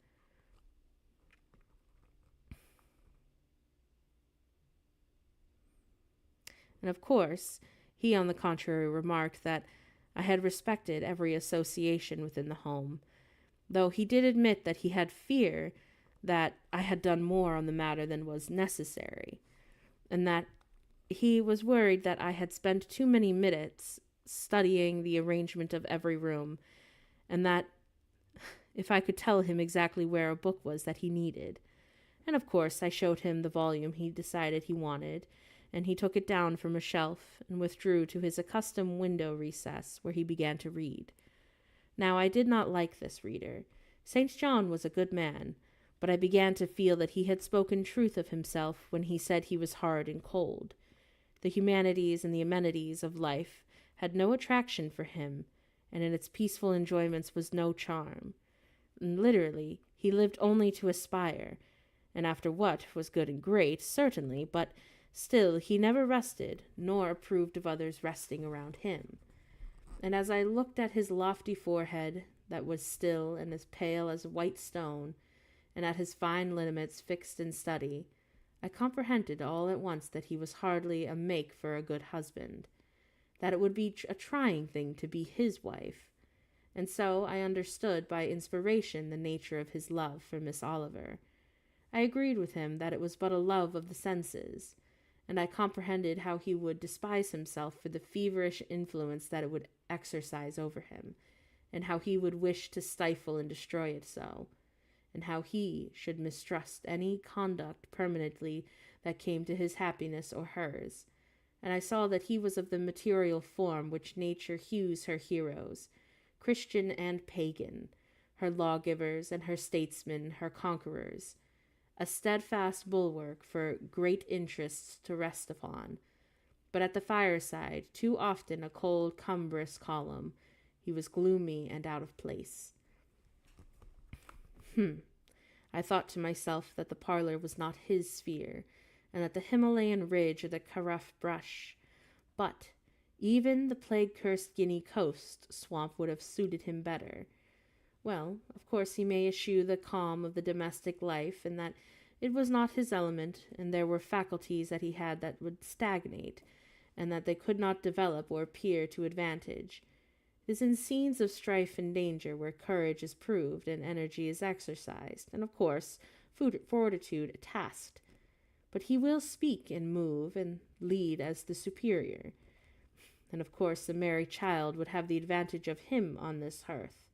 And of course, he on the contrary remarked that I had respected every association within the home, though he did admit that he had fear that I had done more on the matter than was necessary, and that he was worried that I had spent too many minutes studying the arrangement of every room, and that if I could tell him exactly where a book was that he needed. And of course I showed him the volume he decided he wanted, and he took it down from a shelf and withdrew to his accustomed window recess, where he began to read. Now I did not like this reader. St. John was a good man, but I began to feel that he had spoken truth of himself when he said he was hard and cold. The humanities and the amenities of life had no attraction for him, and in its peaceful enjoyments was no charm. And literally, he lived only to aspire, and after what was good and great, certainly, but still he never rested, nor approved of others resting around him. And as I looked at his lofty forehead, that was still and as pale as white stone, and at his fine lineaments fixed in study, I comprehended all at once that he was hardly a make for a good husband, that it would be a trying thing to be his wife, and so I understood by inspiration the nature of his love for Miss Oliver. I agreed with him that it was but a love of the senses, and I comprehended how he would despise himself for the feverish influence that it would exercise over him, and how he would wish to stifle and destroy it so, and how he should mistrust any conduct permanently that came to his happiness or hers. And I saw that he was of the material form which nature hews her heroes, Christian and pagan, her lawgivers and her statesmen, her conquerors, a steadfast bulwark for great interests to rest upon, but at the fireside too often a cold, cumbrous column. He was gloomy and out of place. I thought to myself that the parlor was not his sphere, and that the Himalayan ridge or the Karaf brush, but even the plague-cursed Guinea coast swamp would have suited him better. Well, of course he may eschew the calm of the domestic life, and that it was not his element, and there were faculties that he had that would stagnate, and that they could not develop or appear to advantage. It is in scenes of strife and danger where courage is proved and energy is exercised, and of course fortitude tasked. But he will speak and move and lead as the superior. And of course the merry child would have the advantage of him on this hearth.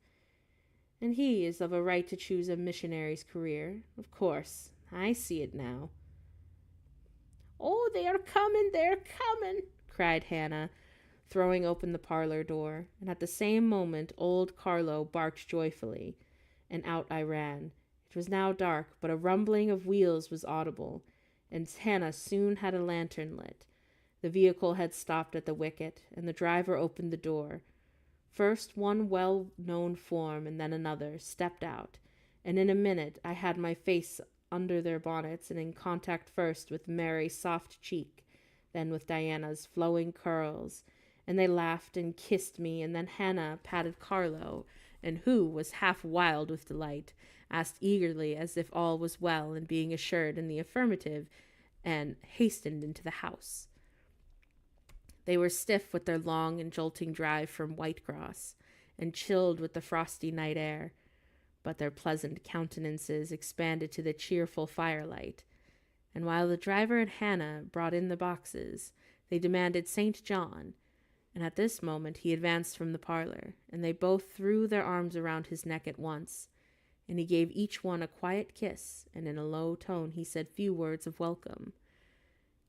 And he is of a right to choose a missionary's career. Of course, I see it now. "Oh, they are coming," cried Hannah, throwing open the parlor door, and at the same moment old Carlo barked joyfully, and out I ran. It was now dark, but a rumbling of wheels was audible, and Hannah soon had a lantern lit. The vehicle had stopped at the wicket, and the driver opened the door. First one well-known form, and then another, stepped out, and in a minute I had my face under their bonnets and in contact first with Mary's soft cheek, then with Diana's flowing curls, and they laughed and kissed me, and then Hannah patted Carlo, and who was half wild with delight, asked eagerly as if all was well, and being assured in the affirmative, and hastened into the house. They were stiff with their long and jolting drive from Whitecross, and chilled with the frosty night air, but their pleasant countenances expanded to the cheerful firelight, and while the driver and Hannah brought in the boxes, they demanded St. John, and at this moment he advanced from the parlor, and they both threw their arms around his neck at once, and he gave each one a quiet kiss, and in a low tone he said few words of welcome.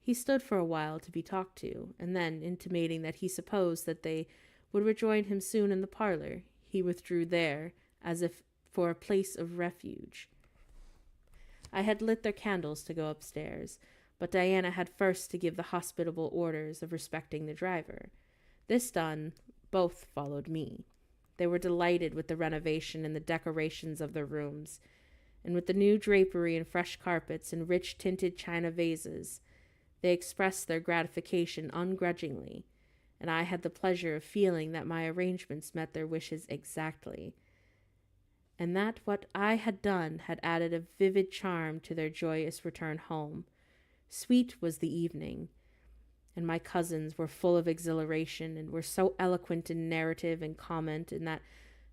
He stood for a while to be talked to, and then, intimating that he supposed that they would rejoin him soon in the parlor, he withdrew there, as if for a place of refuge. I had lit their candles to go upstairs, but Diana had first to give the hospitable orders of respecting the driver. This done, both followed me. They were delighted with the renovation and the decorations of their rooms, and with the new drapery and fresh carpets and rich tinted china vases. They expressed their gratification ungrudgingly, and I had the pleasure of feeling that my arrangements met their wishes exactly, and that what I had done had added a vivid charm to their joyous return home. Sweet was the evening, and my cousins were full of exhilaration and were so eloquent in narrative and comment in that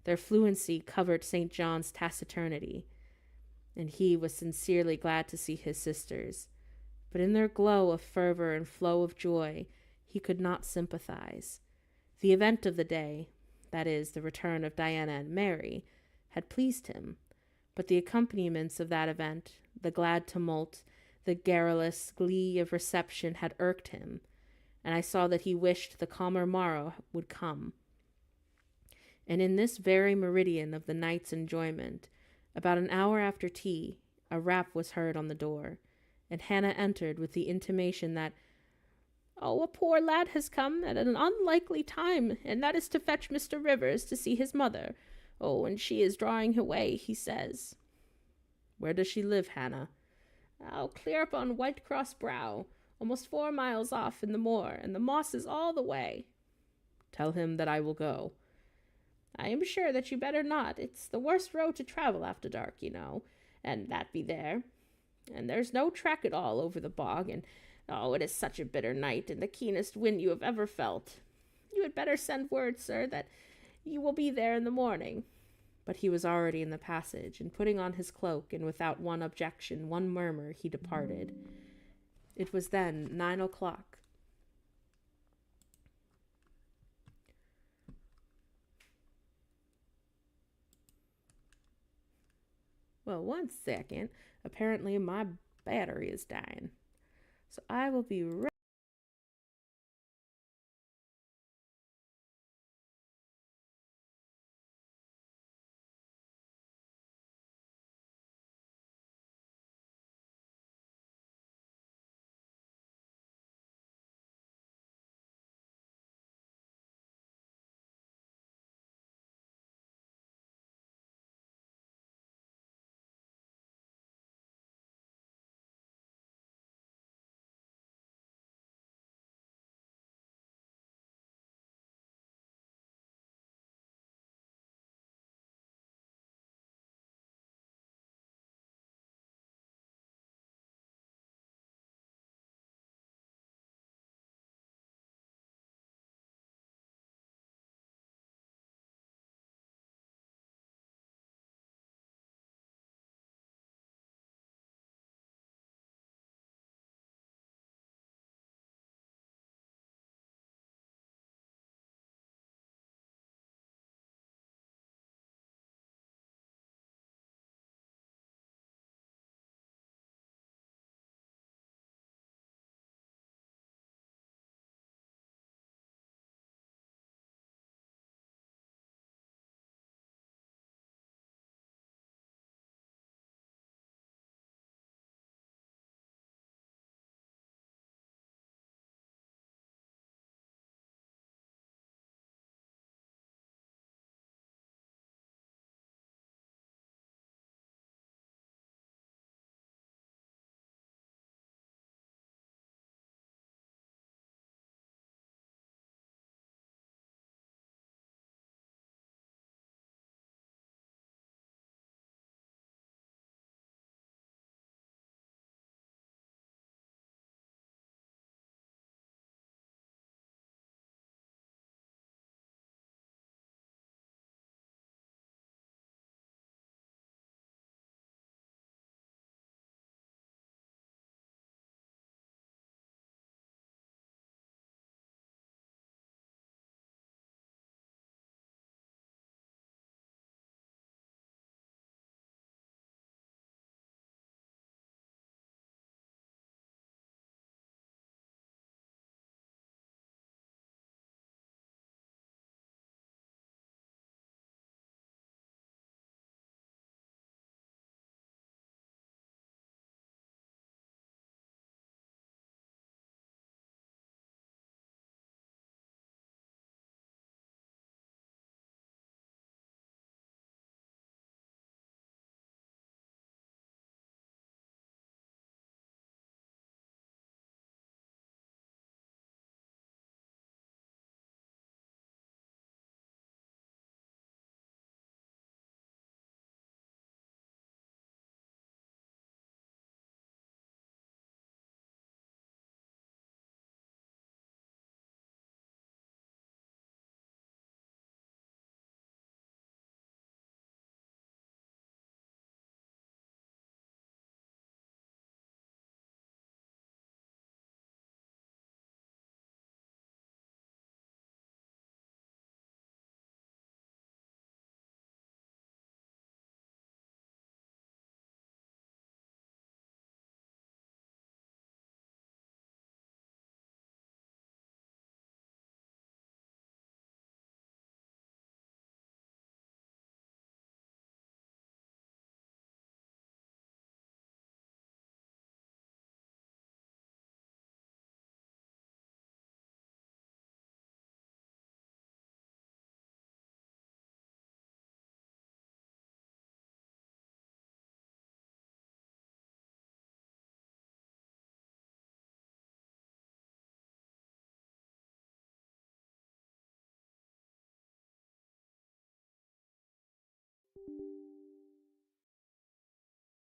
their fluency covered St. John's taciturnity. And he was sincerely glad to see his sisters, but in their glow of fervor and flow of joy, he could not sympathize. The event of the day, that is, the return of Diana and Mary, had pleased him, but the accompaniments of that event, the glad tumult, the garrulous glee of reception had irked him, and I saw that he wished the calmer morrow would come. And in this very meridian of the night's enjoyment, about an hour after tea, a rap was heard on the door, and Hannah entered with the intimation that, "Oh, a poor lad has come at an unlikely time, and that is to fetch Mr. Rivers to see his mother. Oh, and she is drawing away, he says." "Where does she live, Hannah?" "Oh, clear up on Whitecross Brow, almost 4 miles off in the moor, and the mosses all the way." "Tell him that I will go." "I am sure that you better not. It's the worst road to travel after dark, you know, and that be there. And there's no track at all over the bog, and oh, it is such a bitter night, and the keenest wind you have ever felt. You had better send word, sir, that you will be there in the morning." But he was already in the passage, and putting on his cloak, and without one objection, one murmur, he departed. It was then 9 o'clock. Well, 1 second. Apparently my battery is dying. So I will be right